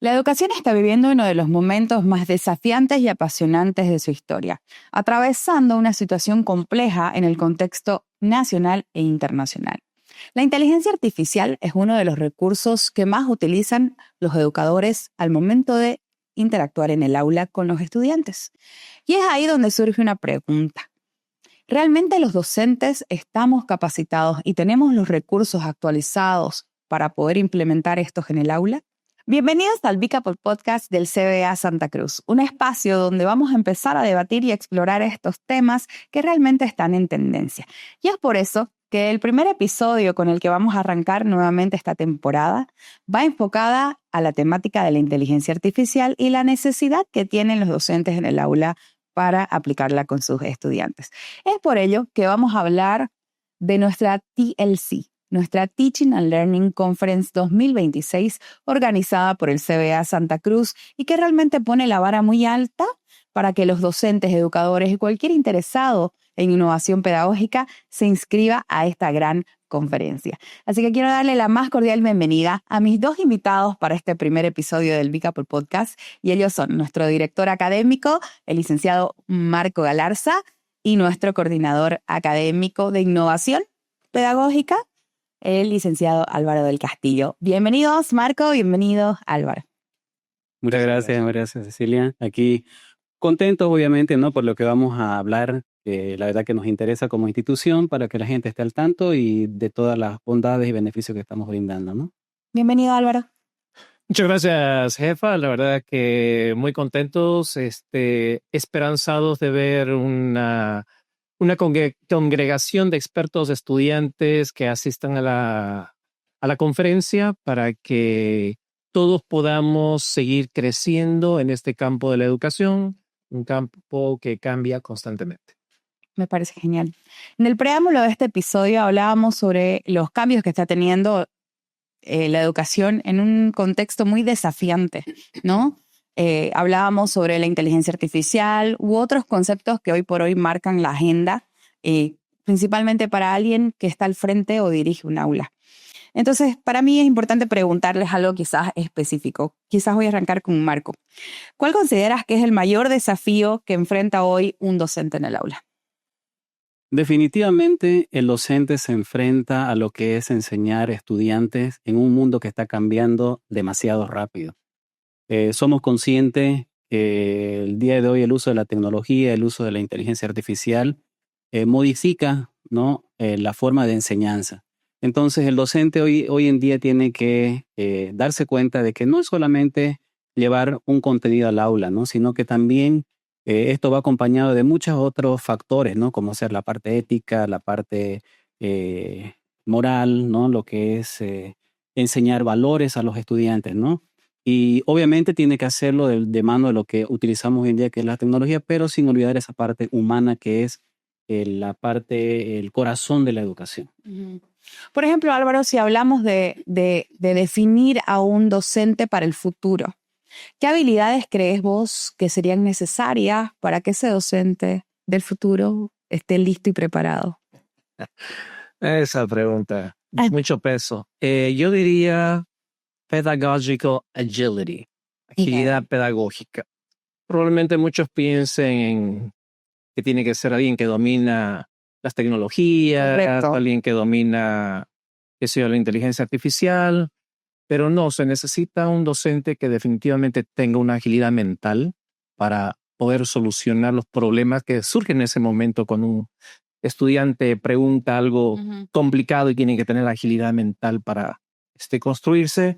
La educación está viviendo uno de los momentos más desafiantes y apasionantes de su historia, atravesando una situación compleja en el contexto nacional e internacional. La inteligencia artificial es uno de los recursos que más utilizan los educadores al momento de interactuar en el aula con los estudiantes. Y es ahí donde surge una pregunta. ¿Realmente los docentes estamos capacitados y tenemos los recursos actualizados para poder implementar estos en el aula? Bienvenidos al BICAPOD Podcast del CBA Santa Cruz, un espacio donde vamos a empezar a debatir y explorar estos temas que realmente están en tendencia. Y es por eso que el primer episodio con el que vamos a arrancar nuevamente esta temporada va enfocada a la temática de la inteligencia artificial y la necesidad que tienen los docentes en el aula para aplicarla con sus estudiantes. Es por ello que vamos a hablar de nuestra TLC, nuestra Teaching and Learning Conference 2026, organizada por el CBA Santa Cruz y que realmente pone la vara muy alta para que los docentes, educadores y cualquier interesado en innovación pedagógica se inscriba a esta gran conferencia. Así que quiero darle la más cordial bienvenida a mis dos invitados para este primer episodio del BICAPOD Podcast, y ellos son nuestro director académico, el licenciado Marco Galarza, y nuestro coordinador académico de innovación pedagógica, el licenciado Álvaro del Castillo. Bienvenidos, Marco, bienvenido, Álvaro. Muchas gracias, Cecilia. Aquí contentos, obviamente, ¿no? Por lo que vamos a hablar. La verdad que nos interesa como institución para que la gente esté al tanto y de todas las bondades y beneficios que estamos brindando, ¿no? Bienvenido, Álvaro. Muchas gracias, jefa. La verdad que muy contentos, esperanzados de ver una congregación de expertos estudiantes que asistan a la conferencia para que todos podamos seguir creciendo en este campo de la educación, un campo que cambia constantemente. Me parece genial. En el preámbulo de este episodio hablábamos sobre los cambios que está teniendo la educación en un contexto muy desafiante, ¿no? Hablábamos sobre la inteligencia artificial u otros conceptos que hoy por hoy marcan la agenda, principalmente para alguien que está al frente o dirige un aula. Entonces, para mí es importante preguntarles algo quizás específico. Quizás voy a arrancar con Marco. ¿Cuál consideras que es el mayor desafío que enfrenta hoy un docente en el aula? Definitivamente el docente se enfrenta a lo que es enseñar a estudiantes en un mundo que está cambiando demasiado rápido. Somos conscientes que el día de hoy el uso de la tecnología, el uso de la inteligencia artificial modifica, ¿no? La forma de enseñanza. Entonces el docente hoy en día tiene que darse cuenta de que no es solamente llevar un contenido al aula, ¿no? Sino que también esto va acompañado de muchos otros factores, ¿no? Como ser la parte ética, la parte moral, ¿no? Lo que es enseñar valores a los estudiantes, ¿no? Y obviamente tiene que hacerlo de mano de lo que utilizamos hoy en día, que es la tecnología, pero sin olvidar esa parte humana que es la parte, el corazón de la educación. Por ejemplo, Álvaro, si hablamos de definir a un docente para el futuro, ¿qué habilidades crees vos que serían necesarias para que ese docente del futuro esté listo y preparado? Esa pregunta, mucho peso. Yo diría pedagogical agility, agilidad pedagógica. Probablemente muchos piensen que tiene que ser alguien que domina las tecnologías, Correcto. alguien que domina, qué sé yo, la inteligencia artificial, pero no, se necesita un docente que definitivamente tenga una agilidad mental para poder solucionar los problemas que surgen en ese momento cuando un estudiante pregunta algo complicado y tiene que tener la agilidad mental para construirse.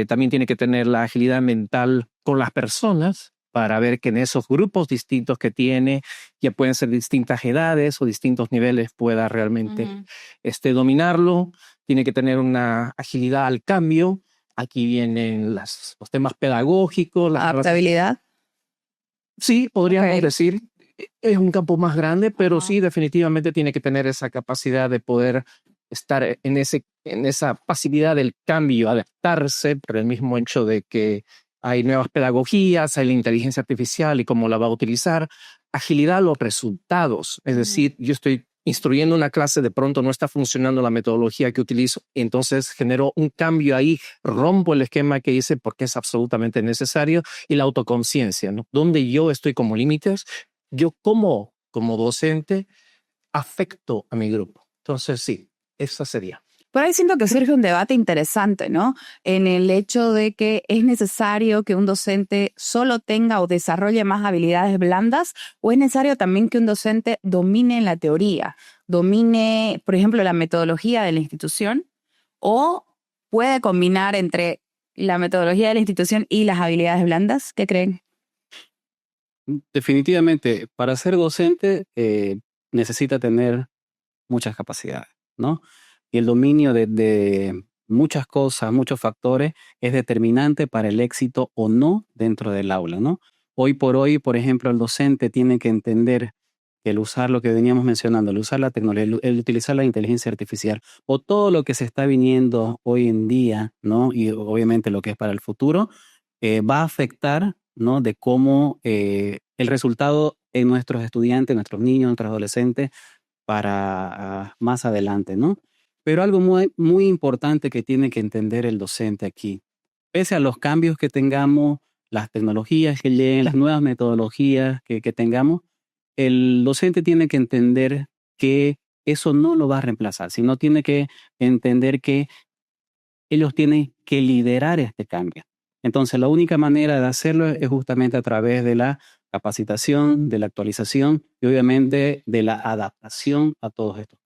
También tiene que tener la agilidad mental con las personas para ver que en esos grupos distintos que tiene, ya pueden ser distintas edades o distintos niveles, pueda realmente dominarlo. Tiene que tener una agilidad al cambio. Aquí vienen los temas pedagógicos. ¿Adaptabilidad? Sí, podríamos decir. Es un campo más grande, pero sí, definitivamente tiene que tener esa capacidad de poder estar en esa pasividad del cambio, adaptarse, por el mismo hecho de que hay nuevas pedagogías, hay la inteligencia artificial y cómo la va a utilizar. Agilidad a los resultados. Es decir, yo estoy instruyendo una clase, de pronto no está funcionando la metodología que utilizo, entonces genero un cambio ahí, rompo el esquema que hice porque es absolutamente necesario, y la autoconciencia, ¿no? Donde yo estoy como límites, yo como docente afecto a mi grupo. Entonces sí, esa sería. Por ahí siento que surge un debate interesante, ¿no? En el hecho de que es necesario que un docente solo tenga o desarrolle más habilidades blandas, o es necesario también que un docente domine la teoría, domine, por ejemplo, la metodología de la institución, o puede combinar entre la metodología de la institución y las habilidades blandas. ¿Qué creen? Definitivamente, para ser docente necesita tener muchas capacidades, ¿no? Y el dominio de muchas cosas, muchos factores, es determinante para el éxito o no dentro del aula, ¿no? Hoy por hoy, por ejemplo, el docente tiene que entender que el usar lo que veníamos mencionando, el usar la tecnología, el utilizar la inteligencia artificial o todo lo que se está viniendo hoy en día, ¿no? Y obviamente lo que es para el futuro, va a afectar, ¿no? De cómo el resultado en nuestros estudiantes, nuestros niños, nuestros adolescentes, para más adelante, ¿no? Pero algo muy, muy importante que tiene que entender el docente aquí, pese a los cambios que tengamos, las tecnologías que lleguen, las nuevas metodologías que tengamos, el docente tiene que entender que eso no lo va a reemplazar, sino tiene que entender que ellos tienen que liderar este cambio. Entonces, la única manera de hacerlo es justamente a través de la capacitación, de la actualización y obviamente de la adaptación a todos estos.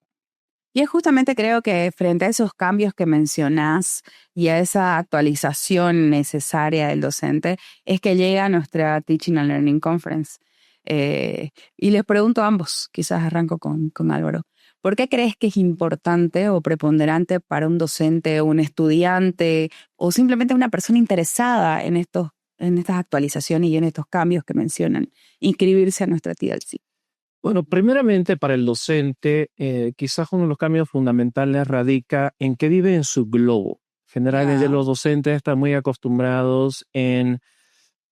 Y es justamente creo que frente a esos cambios que mencionás y a esa actualización necesaria del docente, es que llega nuestra Teaching and Learning Conference. Y les pregunto a ambos, quizás arranco con Álvaro, ¿por qué crees que es importante o preponderante para un docente, un estudiante o simplemente una persona interesada en estas actualizaciones y en estos cambios que mencionan, inscribirse a nuestra TLC? Bueno, primeramente para el docente, quizás uno de los cambios fundamentales radica en que vive en su globo. Generalmente los docentes están muy acostumbrados en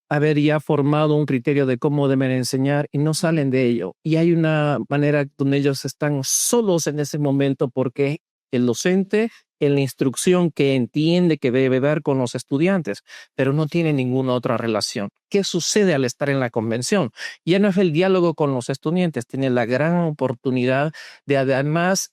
haber ya formado un criterio de cómo deben enseñar y no salen de ello. Y hay una manera donde ellos están solos en ese momento porque el docente en la instrucción que entiende que debe dar con los estudiantes, pero no tiene ninguna otra relación. ¿Qué sucede al estar en la convención? Ya no es el diálogo con los estudiantes, tiene la gran oportunidad de además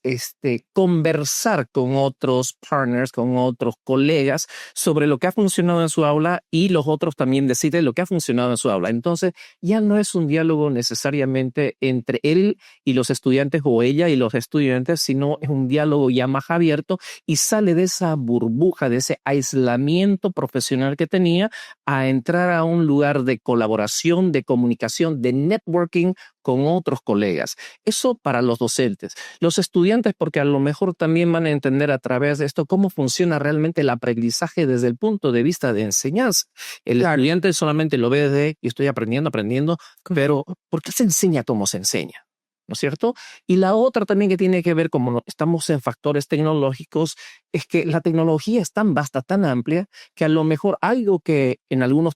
conversar con otros partners, con otros colegas sobre lo que ha funcionado en su aula, y los otros también deciden lo que ha funcionado en su aula. Entonces ya no es un diálogo necesariamente entre él y los estudiantes o ella y los estudiantes, sino es un diálogo ya más abierto y sale de esa burbuja, de ese aislamiento profesional que tenía, a entrar a un lugar de colaboración, de comunicación, de networking con otros colegas. Eso para los docentes. Los estudiantes, porque a lo mejor también van a entender a través de esto cómo funciona realmente el aprendizaje desde el punto de vista de enseñanza. El estudiante solamente lo ve desde, y estoy aprendiendo, pero ¿por qué se enseña cómo se enseña? ¿No es cierto? Y la otra también que tiene que ver, como estamos en factores tecnológicos, es que la tecnología es tan vasta, tan amplia, que a lo mejor algo que en algunos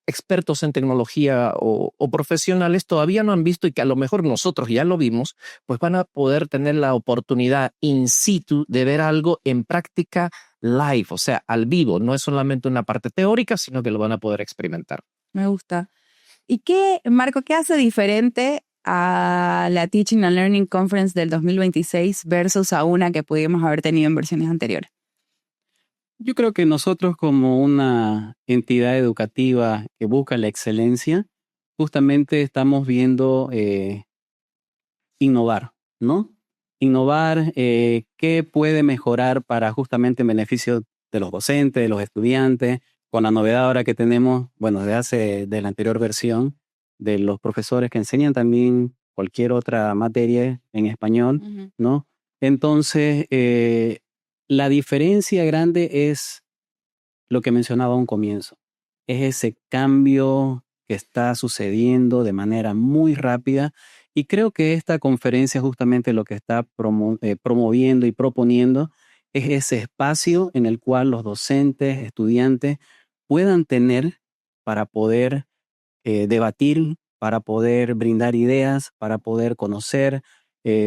expertos en tecnología o profesionales todavía no han visto y que a lo mejor nosotros ya lo vimos, pues van a poder tener la oportunidad in situ de ver algo en práctica live, o sea, al vivo. No es solamente una parte teórica, sino que lo van a poder experimentar. Me gusta. ¿Y Marco, qué hace diferente a la Teaching and Learning Conference del 2026 versus a una que pudimos haber tenido en versiones anteriores? Yo creo que nosotros, como una entidad educativa que busca la excelencia, justamente estamos viendo innovar, ¿no? Innovar, qué puede mejorar para justamente en beneficio de los docentes, de los estudiantes, con la novedad ahora que tenemos, bueno, de la anterior versión, de los profesores que enseñan también cualquier otra materia en español, ¿no? Entonces, la diferencia grande es lo que mencionaba a un comienzo. Es ese cambio que está sucediendo de manera muy rápida, y creo que esta conferencia justamente lo que está promoviendo y proponiendo es ese espacio en el cual los docentes, estudiantes puedan tener para poder debatir, para poder brindar ideas, para poder conocer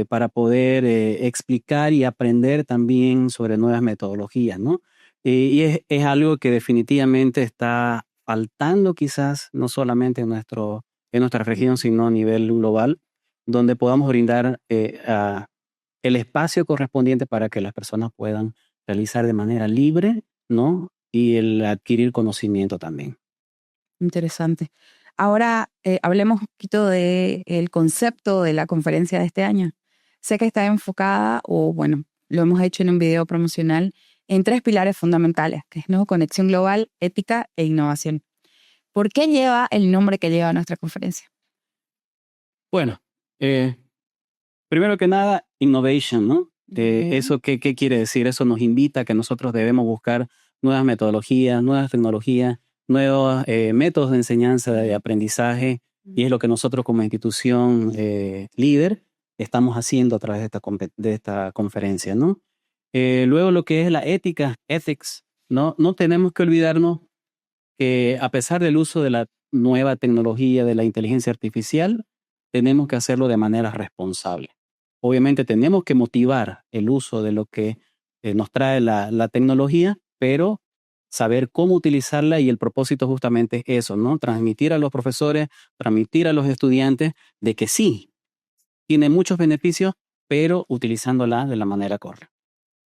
para poder explicar y aprender también sobre nuevas metodologías, ¿no? Y es algo que definitivamente está faltando quizás, no solamente en nuestra región, sino a nivel global, donde podamos brindar el espacio correspondiente para que las personas puedan realizar de manera libre, ¿no? Y el adquirir conocimiento también. Interesante. Ahora hablemos un poquito del concepto de la conferencia de este año. Sé que está enfocada, o bueno, lo hemos hecho en un video promocional, en 3 pilares fundamentales, que es, ¿no?, conexión global, ética e innovación. ¿Por qué lleva el nombre que lleva nuestra conferencia? Bueno, primero que nada, innovation, ¿no? ¿Eso qué quiere decir? Eso nos invita a que nosotros debemos buscar nuevas metodologías, nuevas tecnologías, nuevos métodos de enseñanza, de aprendizaje, y es lo que nosotros como institución líder estamos haciendo a través de esta conferencia, ¿no? Luego lo que es la ética, ethics, ¿no? No tenemos que olvidarnos que a pesar del uso de la nueva tecnología, de la inteligencia artificial, tenemos que hacerlo de manera responsable. Obviamente tenemos que motivar el uso de lo que nos trae la tecnología, pero saber cómo utilizarla, y el propósito justamente es eso, ¿no? Transmitir a los profesores, transmitir a los estudiantes de que sí, tiene muchos beneficios, pero utilizándola de la manera correcta.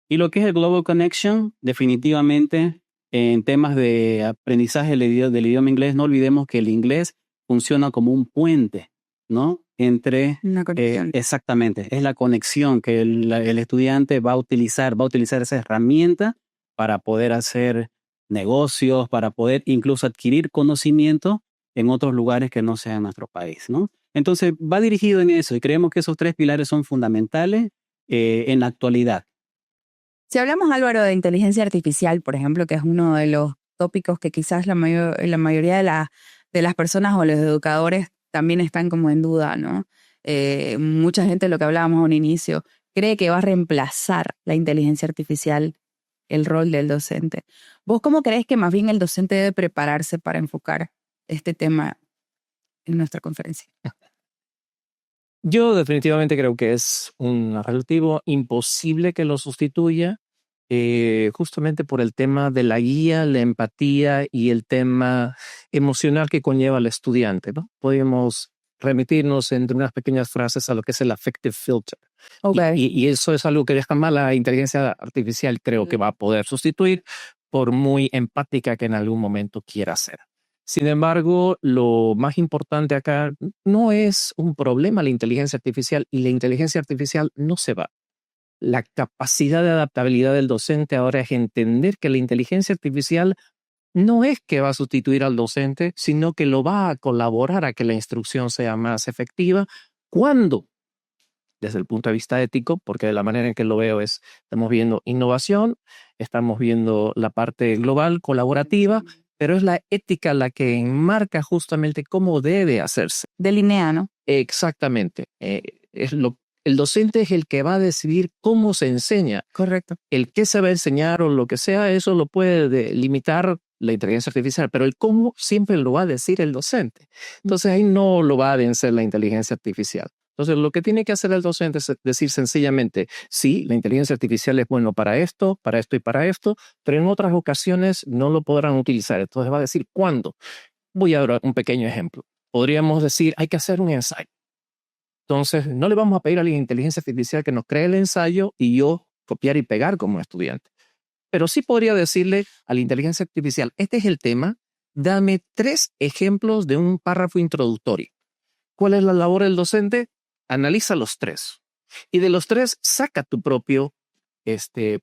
Y lo que es el Global Connection, definitivamente en temas de aprendizaje del idioma inglés, no olvidemos que el inglés funciona como un puente, ¿no? Entre, Una conexión. exactamente, es la conexión que el estudiante va a utilizar esa herramienta para poder hacer negocios, para poder incluso adquirir conocimiento en otros lugares que no sean nuestro país, ¿no? Entonces va dirigido en eso, y creemos que esos 3 pilares son fundamentales en la actualidad. Si hablamos, Álvaro, de inteligencia artificial, por ejemplo, que es uno de los tópicos que quizás la mayoría de las personas o los educadores también están como en duda, ¿no? Mucha gente, lo que hablábamos a un inicio, cree que va a reemplazar la inteligencia artificial el rol del docente. ¿Vos cómo crees que más bien el docente debe prepararse para enfocar este tema en nuestra conferencia? Yo definitivamente creo que es un relativo imposible que lo sustituya, justamente por el tema de la guía, la empatía y el tema emocional que conlleva al estudiante, ¿no? Podemos remitirnos entre unas pequeñas frases a lo que es el affective filter. Okay. Y eso es algo que jamás la inteligencia artificial creo que va a poder sustituir, por muy empática que en algún momento quiera ser. Sin embargo, lo más importante acá no es un problema la inteligencia artificial, y la inteligencia artificial no se va. La capacidad de adaptabilidad del docente ahora es entender que la inteligencia artificial no es que va a sustituir al docente, sino que lo va a colaborar a que la instrucción sea más efectiva. ¿Cuándo? Desde el punto de vista ético, porque de la manera en que lo veo es, estamos viendo innovación, estamos viendo la parte global, colaborativa, pero es la ética la que enmarca justamente cómo debe hacerse. Delinea, ¿no? Exactamente. El docente es el que va a decidir cómo se enseña. Correcto. El qué se va a enseñar o lo que sea, eso lo puede limitar la inteligencia artificial, pero el cómo siempre lo va a decir el docente. Entonces ahí no lo va a vencer la inteligencia artificial. Entonces lo que tiene que hacer el docente es decir sencillamente, sí, la inteligencia artificial es bueno para esto y para esto, pero en otras ocasiones no lo podrán utilizar. Entonces va a decir cuándo. Voy a dar un pequeño ejemplo. Podríamos decir, hay que hacer un ensayo. Entonces, no le vamos a pedir a la inteligencia artificial que nos cree el ensayo y yo copiar y pegar como estudiante. Pero sí podría decirle a la inteligencia artificial, este es el tema, dame 3 ejemplos de un párrafo introductorio. ¿Cuál es la labor del docente? Analiza los 3. Y de los 3, saca tu propio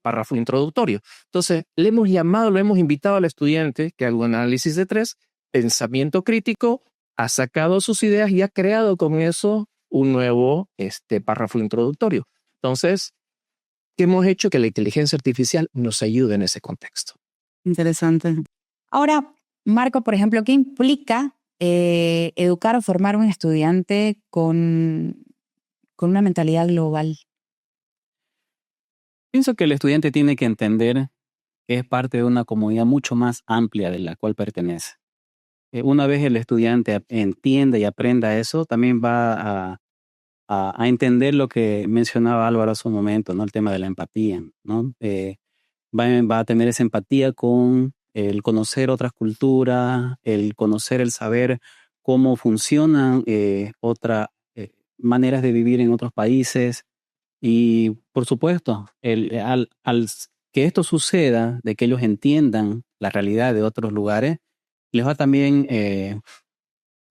párrafo introductorio. Entonces, le hemos invitado al estudiante que haga un análisis de 3, pensamiento crítico, ha sacado sus ideas y ha creado con eso un nuevo párrafo introductorio. Entonces, ¿qué hemos hecho? Que la inteligencia artificial nos ayude en ese contexto. Interesante. Ahora, Marco, por ejemplo, ¿qué implica educar o formar un estudiante con una mentalidad global? Pienso que el estudiante tiene que entender que es parte de una comunidad mucho más amplia de la cual pertenece. Una vez el estudiante entienda y aprenda eso, también va a a entender lo que mencionaba Álvaro hace un momento, ¿no? El tema de la empatía, ¿no? Va a tener esa empatía con el conocer otras culturas, el conocer, el saber cómo funcionan otras maneras de vivir en otros países. Y por supuesto, al que esto suceda, de que ellos entiendan la realidad de otros lugares, les va también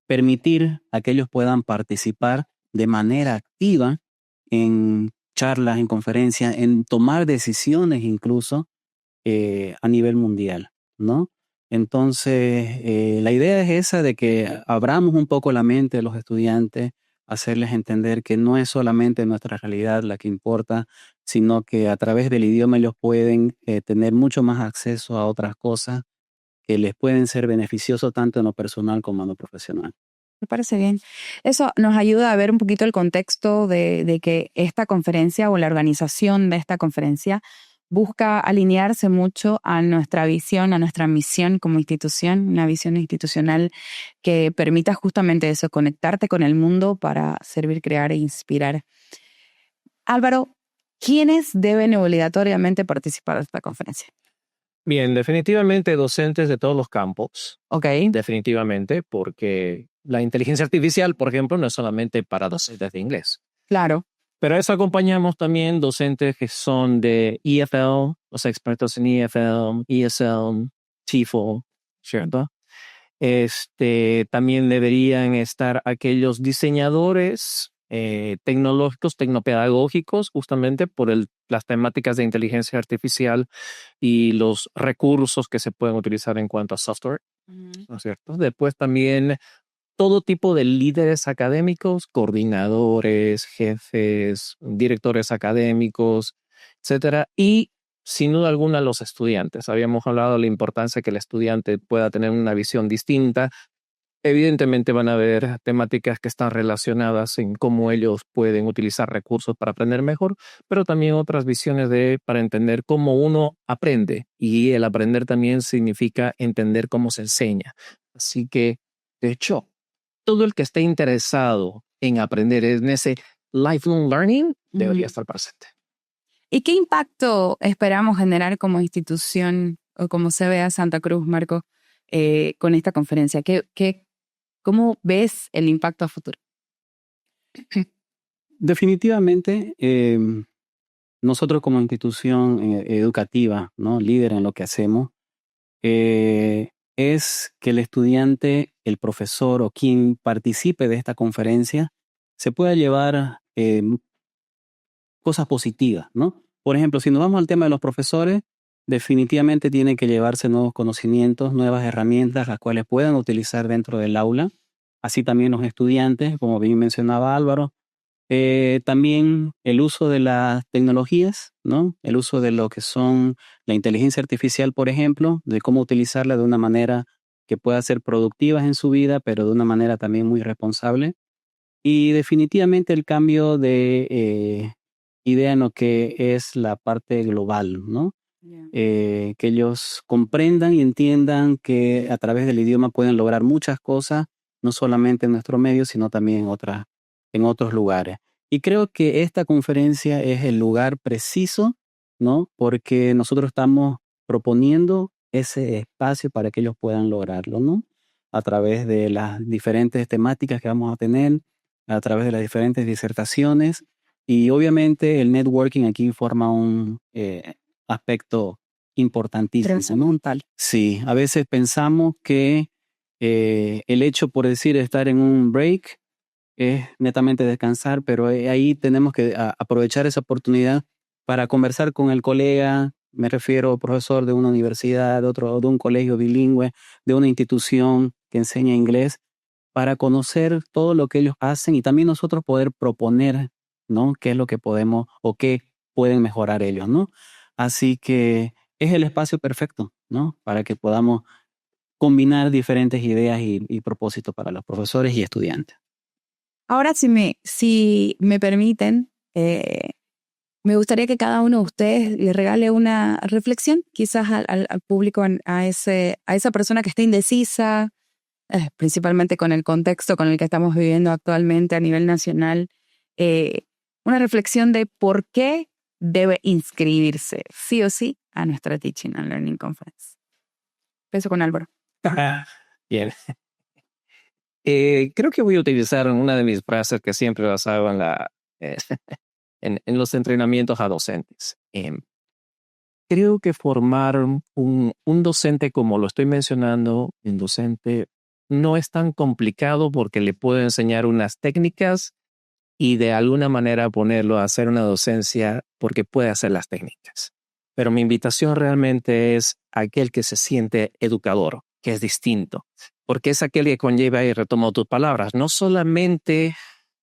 permitir a que ellos puedan participar de manera activa en charlas, en conferencias, en tomar decisiones incluso a nivel mundial, ¿no? Entonces, la idea es esa de que abramos un poco la mente de los estudiantes, hacerles entender que no es solamente nuestra realidad la que importa, sino que a través del idioma ellos pueden tener mucho más acceso a otras cosas que les pueden ser beneficiosos tanto en lo personal como en lo profesional. Me parece bien. Eso nos ayuda a ver un poquito el contexto de que esta conferencia o la organización de esta conferencia busca alinearse mucho a nuestra visión, a nuestra misión como institución, una visión institucional que permita justamente eso, conectarte con el mundo para servir, crear e inspirar. Álvaro, ¿quiénes deben obligatoriamente participar de esta conferencia? Bien, definitivamente docentes de todos los campos. Ok. Definitivamente, porque la inteligencia artificial, por ejemplo, no es solamente para docentes de inglés. Claro. Pero a eso acompañamos también docentes que son de EFL, los expertos en EFL, ESL, TEFL, ¿cierto? También deberían estar aquellos diseñadores tecnológicos, tecnopedagógicos, justamente por las temáticas de inteligencia artificial y los recursos que se pueden utilizar en cuanto a software, ¿no es cierto? Después también todo tipo de líderes académicos, coordinadores, jefes, directores académicos, etcétera, y sin duda alguna los estudiantes. Habíamos hablado de la importancia de que el estudiante pueda tener una visión distinta. Evidentemente van a haber temáticas que están relacionadas en cómo ellos pueden utilizar recursos para aprender mejor, pero también otras visiones para entender cómo uno aprende. Y el aprender también significa entender cómo se enseña. Así que, de hecho, todo el que esté interesado en aprender en ese lifelong learning debería estar presente. ¿Y qué impacto esperamos generar como institución o como CBA Santa Cruz, Marco, con esta conferencia? ¿Cómo ves el impacto a futuro? Definitivamente, nosotros como institución educativa, ¿no? Líder en lo que hacemos, es que el estudiante, el profesor o quien participe de esta conferencia se pueda llevar cosas positivas, ¿no? Por ejemplo, si nos vamos al tema de los profesores, definitivamente tienen que llevarse nuevos conocimientos, nuevas herramientas, las cuales puedan utilizar dentro del aula. Así también los estudiantes, como bien mencionaba Álvaro. También el uso de las tecnologías, ¿no? El uso de lo que son la inteligencia artificial, por ejemplo, de cómo utilizarla de una manera que pueda ser productiva en su vida, pero de una manera también muy responsable. Y definitivamente el cambio de idea en lo que es la parte global, ¿no? Yeah. Que ellos comprendan y entiendan que a través del idioma pueden lograr muchas cosas, no solamente en nuestro medio, sino también en otros lugares. Y creo que esta conferencia es el lugar preciso, ¿no? Porque nosotros estamos proponiendo ese espacio para que ellos puedan lograrlo, ¿no? A través de las diferentes temáticas que vamos a tener, a través de las diferentes disertaciones. Y obviamente el networking aquí forma un aspecto importantísimo, ¿no? Trascendental. Sí, a veces pensamos que el hecho, por decir, estar en un break es netamente descansar, pero ahí tenemos que aprovechar esa oportunidad para conversar con el colega, me refiero profesor de una universidad, de un colegio bilingüe, de una institución que enseña inglés, para conocer todo lo que ellos hacen y también nosotros poder proponer, ¿no? Qué es lo que podemos o qué pueden mejorar ellos, ¿no? Así que es el espacio perfecto, ¿no? Para que podamos combinar diferentes ideas y propósitos para los profesores y estudiantes. Ahora, si me permiten, me gustaría que cada uno de ustedes le regale una reflexión, quizás al público, a esa persona que está indecisa, principalmente con el contexto con el que estamos viviendo actualmente a nivel nacional, una reflexión de por qué debe inscribirse sí o sí a nuestra Teaching and Learning Conference. Empiezo con Álvaro. Bien. Creo que voy a utilizar una de mis frases que siempre basaba en los entrenamientos a docentes. Creo que formar un docente como lo estoy mencionando, un docente no es tan complicado porque le puedo enseñar unas técnicas y de alguna manera ponerlo a hacer una docencia porque puede hacer las técnicas. Pero mi invitación realmente es aquel que se siente educador, que es distinto, porque es aquel que conlleva, y retomo tus palabras, no solamente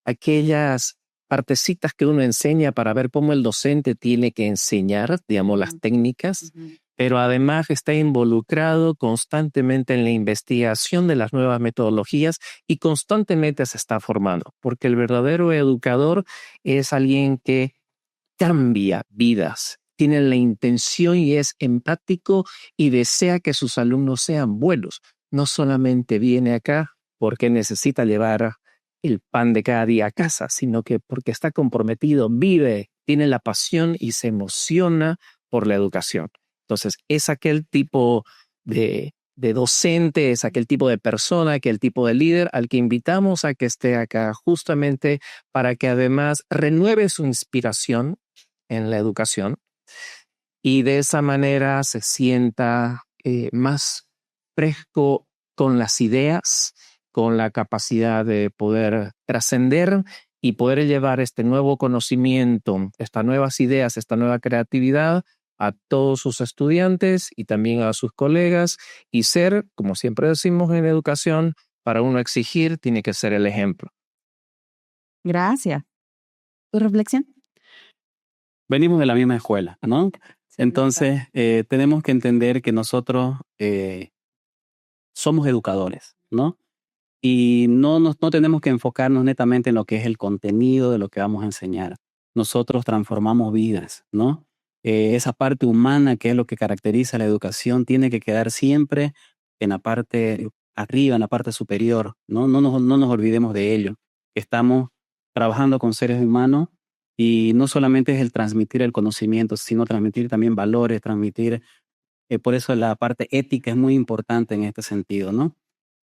aquellas partecitas que uno enseña para ver cómo el docente tiene que enseñar, digamos, las técnicas, pero además está involucrado constantemente en la investigación de las nuevas metodologías y constantemente se está formando, porque el verdadero educador es alguien que cambia vidas, tiene la intención y es empático y desea que sus alumnos sean buenos. No solamente viene acá porque necesita llevar el pan de cada día a casa, sino que porque está comprometido, vive, tiene la pasión y se emociona por la educación. Entonces, es aquel tipo de docente, es aquel tipo de persona, aquel tipo de líder al que invitamos a que esté acá justamente para que además renueve su inspiración en la educación y de esa manera se sienta más fresco con las ideas, con la capacidad de poder trascender y poder llevar este nuevo conocimiento, estas nuevas ideas, esta nueva creatividad a todos sus estudiantes y también a sus colegas y ser, como siempre decimos en educación, para uno exigir tiene que ser el ejemplo. Gracias. ¿Tu reflexión? Venimos de la misma escuela, ¿no? Entonces, tenemos que entender que nosotros somos educadores, ¿no? Y no tenemos que enfocarnos netamente en lo que es el contenido de lo que vamos a enseñar. Nosotros transformamos vidas, ¿no? Esa parte humana que es lo que caracteriza la educación tiene que quedar siempre en la parte arriba, en la parte superior, ¿no? No nos olvidemos de ello. Estamos trabajando con seres humanos y no solamente es el transmitir el conocimiento, sino transmitir también valores, transmitir, por eso la parte ética es muy importante en este sentido, ¿no?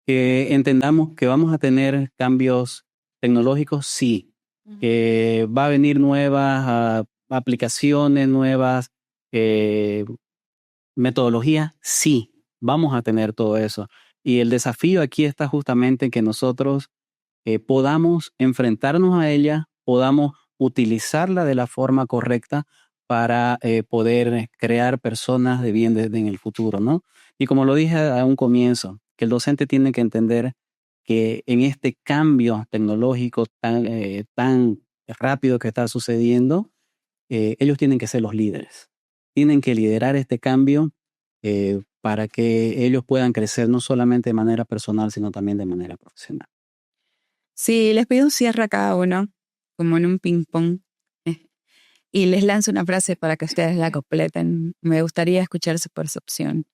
Que entendamos que vamos a tener cambios tecnológicos, sí. Que va a venir nuevas aplicaciones, nuevas metodologías, sí. Vamos a tener todo eso. Y el desafío aquí está justamente en que nosotros podamos enfrentarnos a ella, podamos utilizarla de la forma correcta para poder crear personas de bien desde en el futuro, ¿no? Y como lo dije a un comienzo, que el docente tiene que entender que en este cambio tecnológico tan rápido que está sucediendo, ellos tienen que ser los líderes. Tienen que liderar este cambio para que ellos puedan crecer no solamente de manera personal, sino también de manera profesional. Sí, les pido un cierre a cada uno, como en un ping-pong, y les lanzo una frase para que ustedes la completen. Me gustaría escuchar su percepción.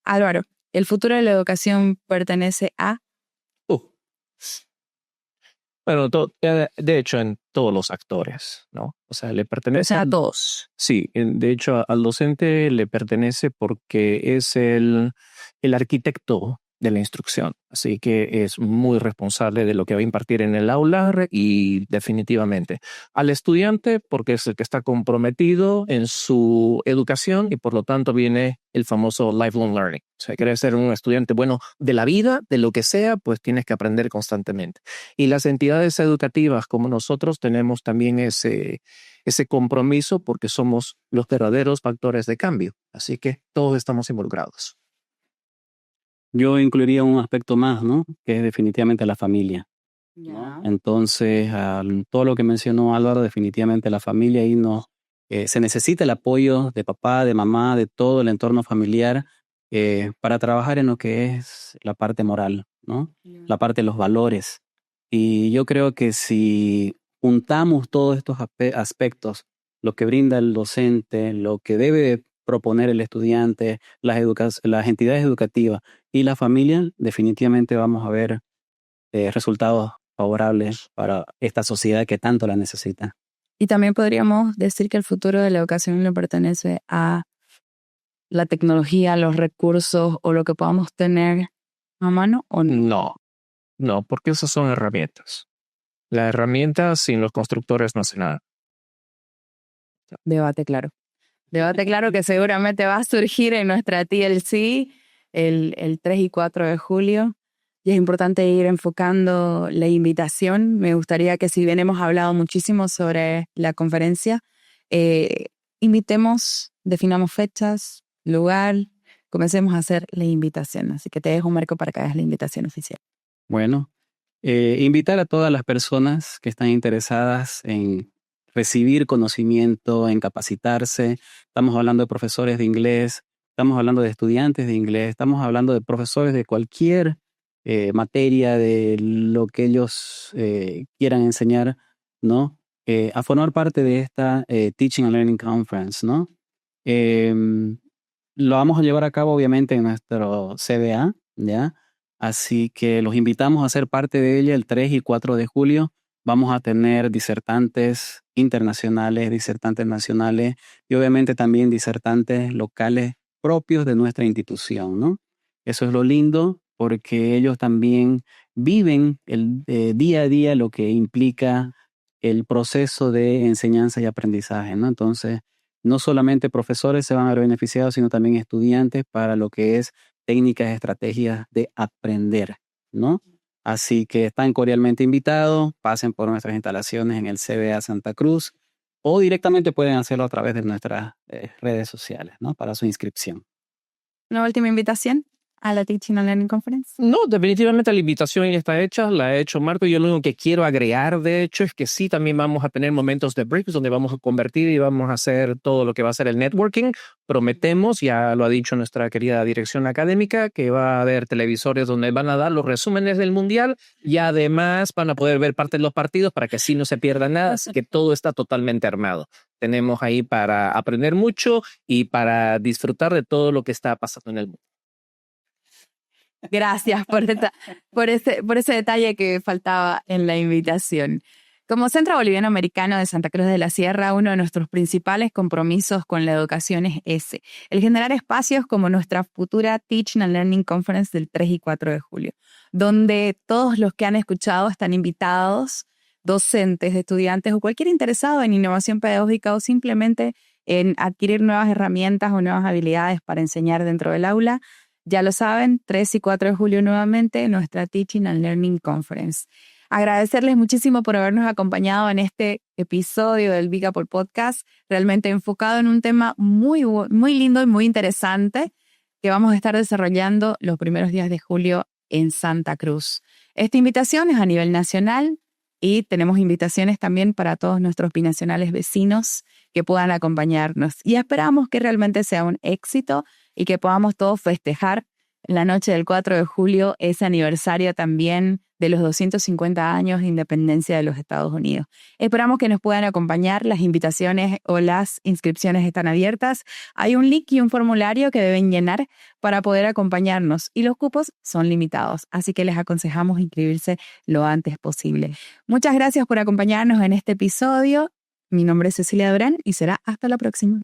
Álvaro, ¿el futuro de la educación pertenece a? Bueno, de hecho, en todos los actores, ¿no? O sea, le pertenece a todos. Sí, de hecho, al docente le pertenece porque es el arquitecto de la instrucción. Así que es muy responsable de lo que va a impartir en el aula y definitivamente al estudiante porque es el que está comprometido en su educación y por lo tanto viene el famoso lifelong learning. O sea, quieres ser un estudiante bueno de la vida, de lo que sea, pues tienes que aprender constantemente. Y las entidades educativas como nosotros tenemos también ese compromiso porque somos los verdaderos factores de cambio. Así que todos estamos involucrados. Yo incluiría un aspecto más, ¿no? Que es definitivamente la familia, ¿no? Entonces, todo lo que mencionó Álvaro, definitivamente la familia ahí se necesita el apoyo de papá, de mamá, de todo el entorno familiar para trabajar en lo que es la parte moral, ¿no? La parte de los valores. Y yo creo que si juntamos todos estos aspectos, lo que brinda el docente, lo que debe proponer el estudiante, las entidades educativas y la familia, definitivamente vamos a ver resultados favorable para esta sociedad que tanto la necesita. Y también podríamos decir que el futuro de la educación le pertenece a la tecnología, los recursos o lo que podamos tener a mano o no. No, porque esas son herramientas. La herramienta sin los constructores no hace nada. Debate claro. Debate claro que seguramente va a surgir en nuestra TLC el 3 y 4 de julio. Y es importante ir enfocando la invitación. Me gustaría que, si bien hemos hablado muchísimo sobre la conferencia, invitemos, definamos fechas, lugar, comencemos a hacer la invitación. Así que te dejo, Marco, para que hagas la invitación oficial. Bueno, invitar a todas las personas que están interesadas en recibir conocimiento, en capacitarse. Estamos hablando de profesores de inglés, estamos hablando de estudiantes de inglés, estamos hablando de profesores de cualquier materia, de lo que ellos quieran enseñar, ¿no? A formar parte de esta Teaching and Learning Conference, ¿no? Lo vamos a llevar a cabo obviamente en nuestro CBA, ¿ya? Así que los invitamos a ser parte de ella el 3 y 4 de julio. Vamos a tener disertantes internacionales, disertantes nacionales y obviamente también disertantes locales propios de nuestra institución, ¿no? Eso es lo lindo, porque ellos también viven el día a día lo que implica el proceso de enseñanza y aprendizaje, ¿no? Entonces, no solamente profesores se van a ver beneficiados, sino también estudiantes para lo que es técnicas, estrategias de aprender, ¿no? Así que están cordialmente invitados, pasen por nuestras instalaciones en el CBA Santa Cruz o directamente pueden hacerlo a través de nuestras redes sociales, ¿no? Para su inscripción. Una última invitación a la Teaching and Learning Conference. No, definitivamente la invitación ya está hecha, la ha hecho Marco. Yo lo único que quiero agregar, de hecho, es que sí, también vamos a tener momentos de breaks donde vamos a convertir y vamos a hacer todo lo que va a ser el networking. Prometemos, ya lo ha dicho nuestra querida dirección académica, que va a haber televisores donde van a dar los resúmenes del Mundial y además van a poder ver parte de los partidos para que así no se pierda nada, así que todo está totalmente armado. Tenemos ahí para aprender mucho y para disfrutar de todo lo que está pasando en el mundo. Gracias por ese detalle que faltaba en la invitación. Como Centro Boliviano Americano de Santa Cruz de la Sierra, uno de nuestros principales compromisos con la educación es ese, el generar espacios como nuestra futura Teaching and Learning Conference del 3 y 4 de julio, donde todos los que han escuchado están invitados, docentes, estudiantes o cualquier interesado en innovación pedagógica o simplemente en adquirir nuevas herramientas o nuevas habilidades para enseñar dentro del aula. Ya lo saben, 3 y 4 de julio nuevamente, nuestra Teaching and Learning Conference. Agradecerles muchísimo por habernos acompañado en este episodio del Big Apple Podcast, realmente enfocado en un tema muy lindo y muy interesante que vamos a estar desarrollando los primeros días de julio en Santa Cruz. Esta invitación es a nivel nacional y tenemos invitaciones también para todos nuestros binacionales vecinos que puedan acompañarnos. Y esperamos que realmente sea un éxito y que podamos todos festejar en la noche del 4 de julio ese aniversario también de los 250 años de independencia de los Estados Unidos. Esperamos que nos puedan acompañar. Las invitaciones o las inscripciones están abiertas. Hay un link y un formulario que deben llenar para poder acompañarnos y los cupos son limitados, así que les aconsejamos inscribirse lo antes posible. Muchas gracias por acompañarnos en este episodio. Mi nombre es Cecilia Durán y será hasta la próxima.